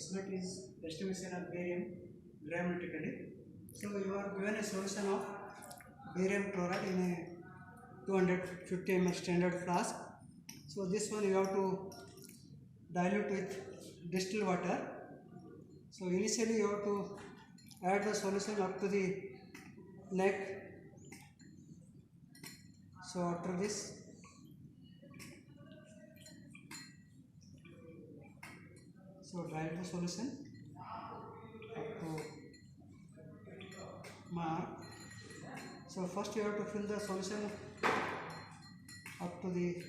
X0 is estimation of barium granulometrically. So you are given a solution of barium chloride in a 250 ml standard flask. So this one you have to dilute with distilled water. So initially you have to add the solution up to the neck. So after this, so dilute the solution up to mark. So first you have to fill the solution up to the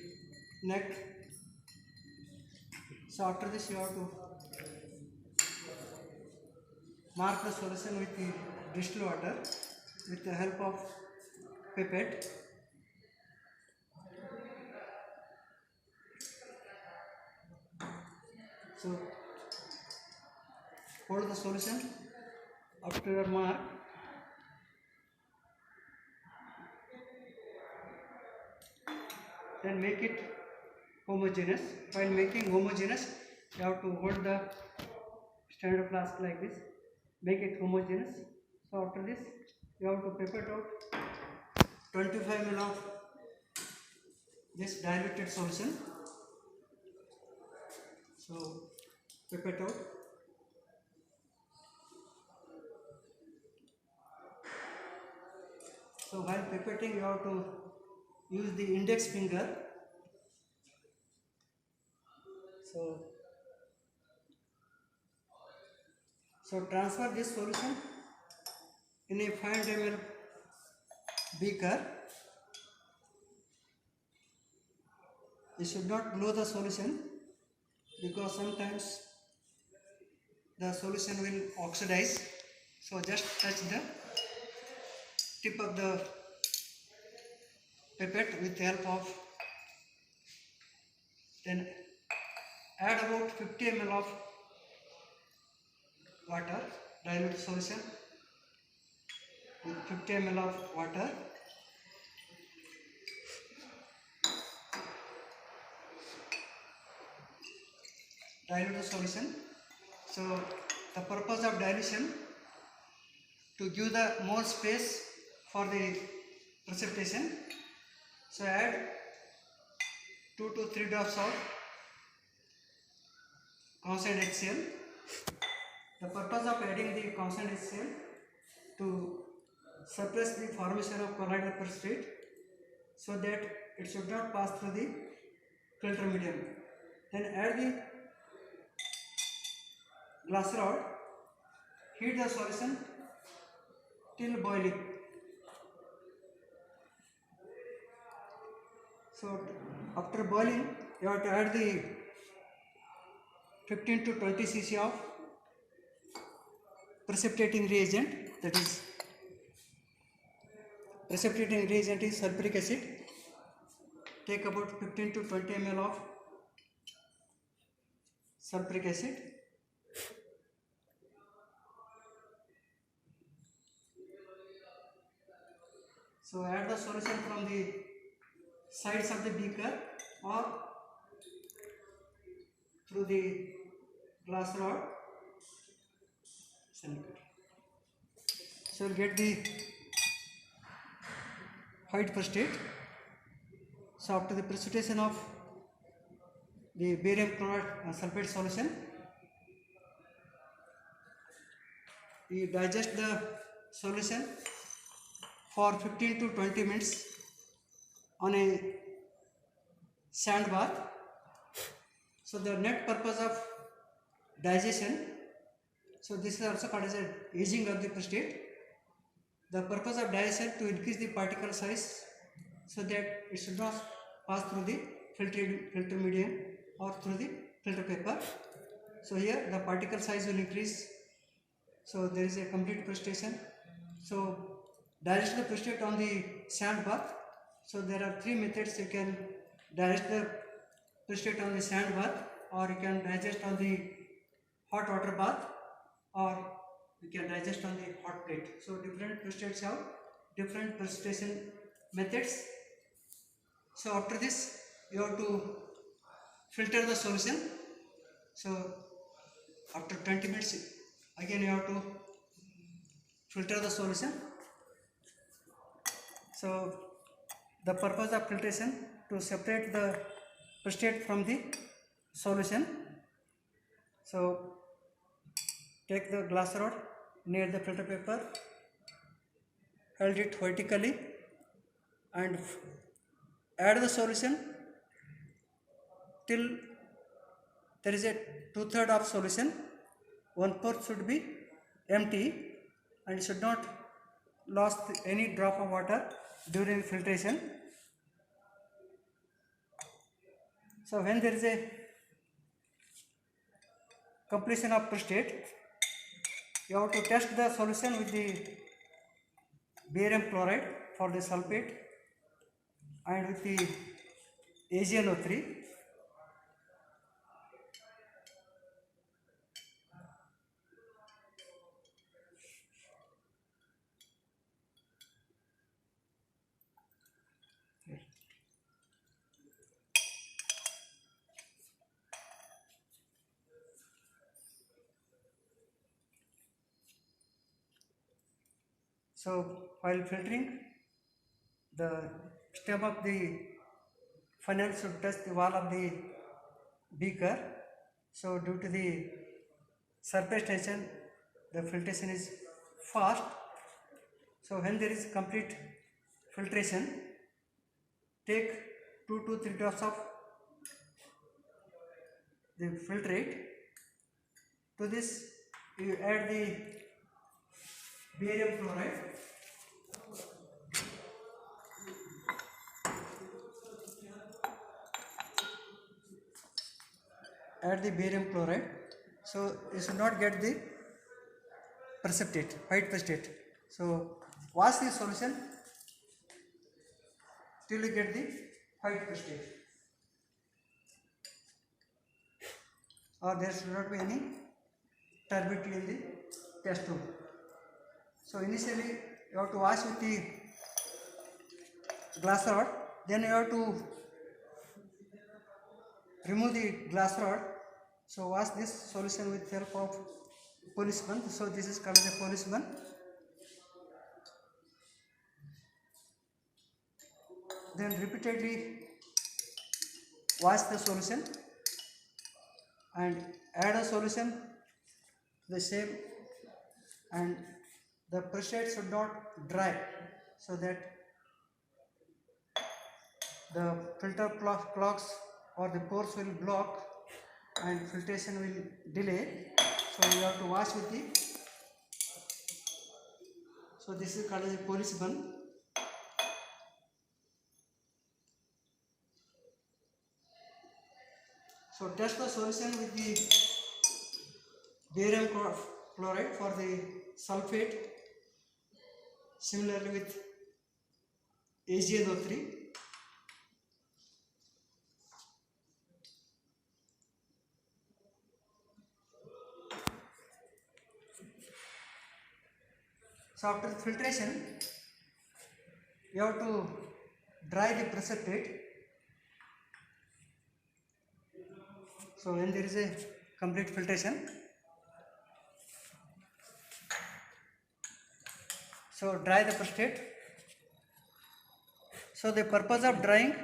neck. So after this you have to mark the solution with the distilled water with the help of pipette. So hold the solution up to your mark. Then make it homogeneous. While making homogeneous, you have to hold the standard flask like this. Make it homogeneous. So after this, you have to pipette out 25 ml of this diluted solution. So pipette out. So while pipetting, you have to use the index finger. So transfer this solution in a 500 ml beaker. You should not blow the solution because sometimes the solution will oxidize. So just touch the tip of the pipette with the help of, then add about 50 ml of water, dilute solution with 50 ml of water. Dilute the solution. So the purpose of dilution, to give the more space for the precipitation. So add 2 to 3 drops of concentrated HCl. The purpose of adding the concentrated HCl to suppress the formation of colloidal precipitate, so that it should not pass through the filter medium. Then add the glass rod, heat the solution till boiling. So after boiling, you have to add the 15 to 20 cc of precipitating reagent. That is, precipitating reagent is sulfuric acid. Take about 15 to 20 ml of sulfuric acid. So add the solution from the sides of the beaker or through the glass rod. So you will get the white precipitate. So after the precipitation of the barium chloride sulfate solution, you digest the solution for 15 to 20 minutes on a sand bath. So the net purpose of digestion, so this is also called as a aging of the precipitate. The purpose of digestion to increase the particle size, so that it should not pass through the filter medium or through the filter paper. So here the particle size will increase. So there is a complete precipitation. So digest the precipitate on the sand bath. So there are 3 methods you can digest the precipitate on the sand bath, or you can digest on the hot water bath, or you can digest on the hot plate. So different precipitates have different precipitation methods. So after this, you have to filter the solution. So After 20 minutes, again you have to filter the solution. So the purpose of filtration to separate the precipitate from the solution. So take the glass rod near the filter paper, hold it vertically and add the solution till there is a 2/3 of solution. 1/4 should be empty and should not lose any drop of water during filtration. So when there is a completion of precipitate, you have to test the solution with the barium chloride for the sulfate and with the AgNO3. So while filtering, the stem of the funnel should touch the wall of the beaker. So due to the surface tension, the filtration is fast. So when there is complete filtration, take 2 to 3 drops of the filtrate. To this you add the barium chloride. Add the barium chloride. So you should not get the precipitate, white precipitate. So wash the solution till you get the white precipitate, or there should not be any turbidity in the test tube. So initially you have to wash with the glass rod, then you have to remove the glass rod. So wash this solution with help of policeman. So this is called as a policeman. Then repeatedly wash the solution and add a solution the same, and the precipitate should not dry, so that the filter clogs or the pores will block and filtration will delay. So you have to wash with the, so this is called as a policeman. So test the solution with the barium chloride for the sulfate, similarly with AgNO3. So after filtration, you have to dry the precipitate. So when there is a complete filtration, so dry the precipitate. So the purpose of drying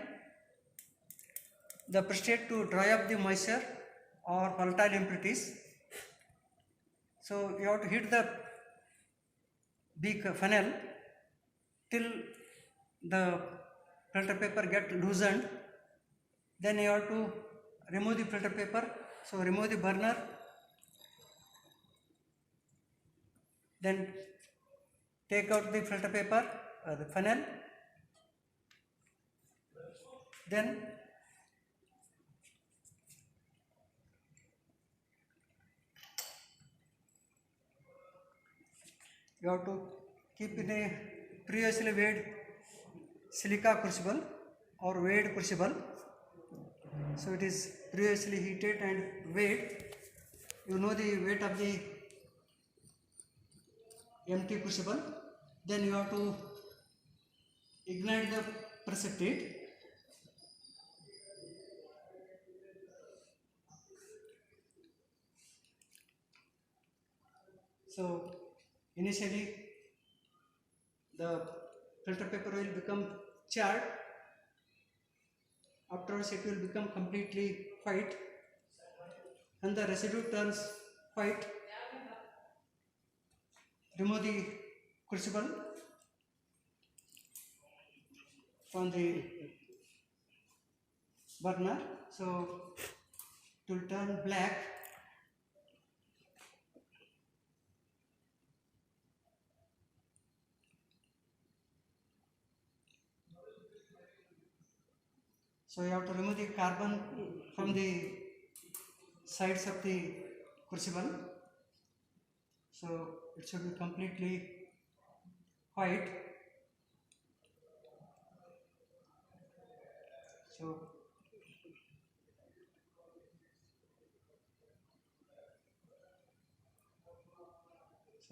the precipitate to dry up the moisture or volatile impurities. So you have to heat the funnel till the filter paper get loosened. Then you have to remove the filter paper. So remove the burner, then take out the filter paper, the funnel, then you have to keep in a previously weighed silica crucible or weighed crucible. So it is previously heated and weighed. You know the weight of the empty crucible. Then you have to ignite the precipitate. So initially the filter paper will become charred, afterwards it will become completely white. When the residue turns white, remove the crucible from the burner, so it will turn black. So you have to remove the carbon from the sides of the crucible, so it should be completely white. So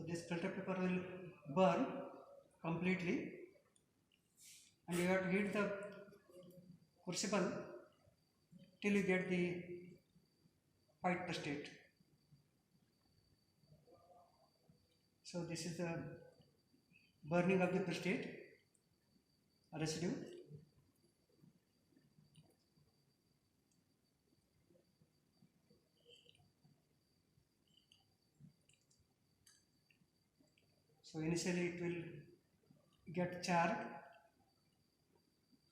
this filter paper will burn completely, and you have to heat the crucible till you get the white state. So this is the burning of the prostate residue. So initially it will get charred,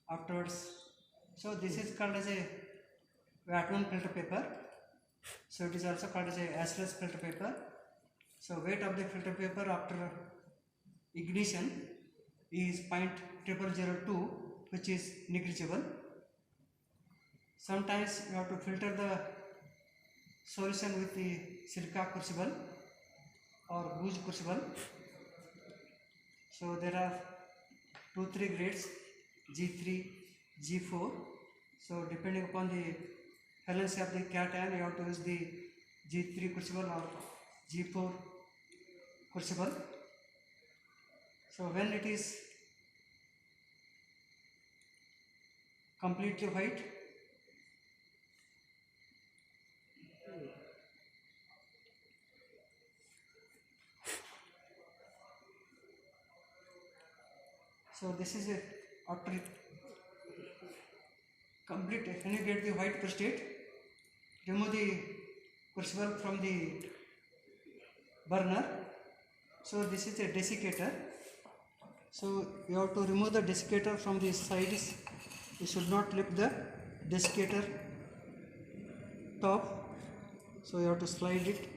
afterwards. So this is called as a Vatman filter paper. So it is also called as a ashless filter paper. So weight of the filter paper after ignition is 0.0002, which is negligible. Sometimes you have to filter the solution with the silica crucible or gauze crucible. So there are 2-3 grades, G3, G4. So depending upon the valency of the cation, you have to use the G3 crucible or G4 crucible. So when it is completely white, so this is a after complete, when you get the white prostate, remove the crucible from the burner. So this is a desiccator. So you have to remove the desiccator from the sides. You should not lift the desiccator top. So you have to slide it,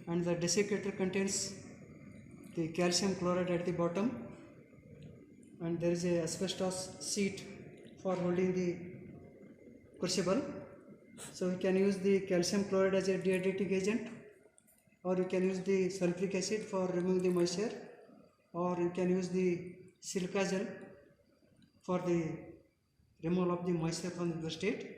and the desiccator contains the calcium chloride at the bottom, and there is a asbestos sheet for holding the crucible. So you can use the calcium chloride as a dietetic agent, or you can use the sulfuric acid for removing the moisture, or you can use the silica gel for the removal of the moisture from the prostate.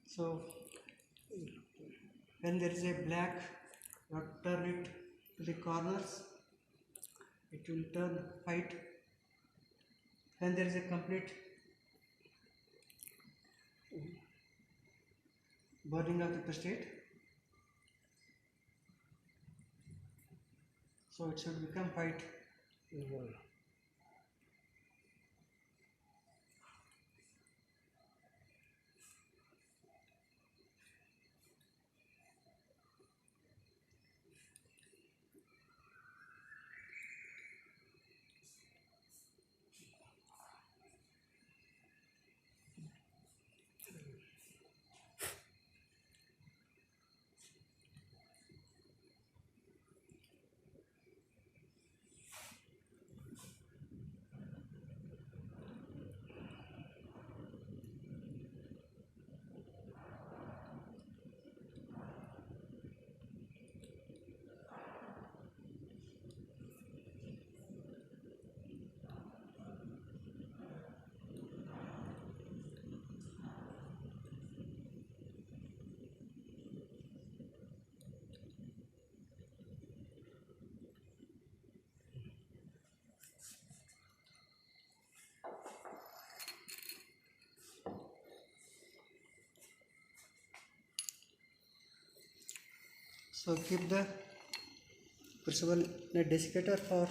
So when there is a black, you have to turn it to the corners, it will turn white. When there is a complete burning of the prostate, so it should become white. So keep the crucible in a desiccator for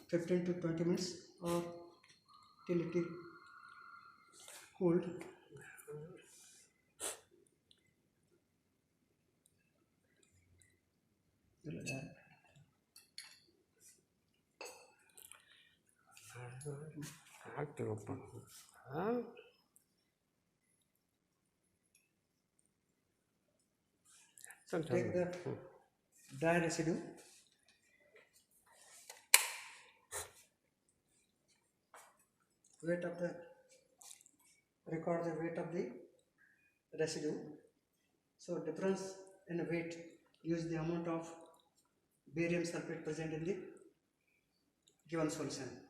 15 to 20 minutes or till it is cooled. Take the dry residue, record the weight of the residue. So difference in weight, use the amount of barium sulfate present in the given solution.